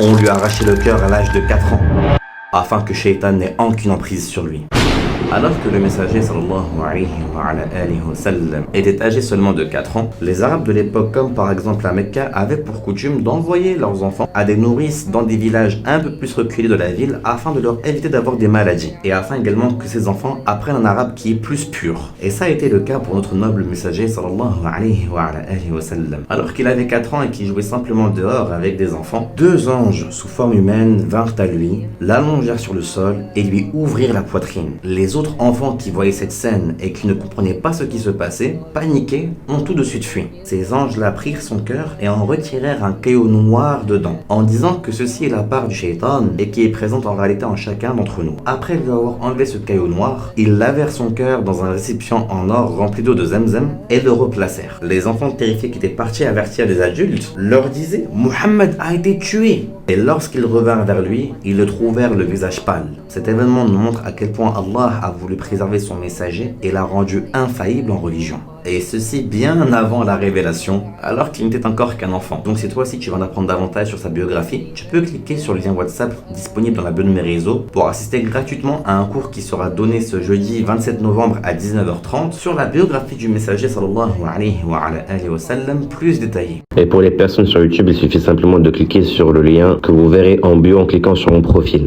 On lui a arraché le cœur à l'âge de 4 ans, afin que Shaitan n'ait aucune emprise sur lui. Alors que le messager sallallahu alayhi wa sallam était âgé seulement de 4 ans, les Arabes de l'époque, comme par exemple à Mecca, avaient pour coutume d'envoyer leurs enfants à des nourrices dans des villages un peu plus reculés de la ville afin de leur éviter d'avoir des maladies et afin également que ces enfants apprennent un arabe qui est plus pur. Et ça a été le cas pour notre noble messager sallallahu alayhi wa sallam. Alors qu'il avait 4 ans et qu'il jouait simplement dehors avec des enfants, 2 anges sous forme humaine vinrent à lui, l'allongèrent sur le sol et lui ouvrirent la poitrine. Les autres enfants qui voyaient cette scène et qui ne comprenaient pas ce qui se passait, paniqués, ont tout de suite fui. Ces anges-là prirent son cœur et en retirèrent un caillou noir dedans, en disant que ceci est la part du shaitan et qui est présente en réalité en chacun d'entre nous. Après lui avoir enlevé ce caillou noir, ils lavèrent son cœur dans un récipient en or rempli d'eau de Zamzam et le replacèrent. Les enfants terrifiés qui étaient partis avertir les adultes leur disaient « Mohammed a été tué !» Et lorsqu'ils revinrent vers lui, ils le trouvèrent le visage pâle. Cet événement nous montre à quel point Allah a voulu préserver son messager et l'a rendu infaillible en religion. Et ceci bien avant la révélation, alors qu'il n'était encore qu'un enfant. Donc si toi aussi tu veux en apprendre davantage sur sa biographie, tu peux cliquer sur le lien WhatsApp disponible dans la bio de mes réseaux pour assister gratuitement à un cours qui sera donné ce jeudi 27 novembre à 19h30 sur la biographie du messager sallallahu alayhi wa sallam plus détaillée. Et pour les personnes sur YouTube, il suffit simplement de cliquer sur le lien que vous verrez en bio en cliquant sur mon profil.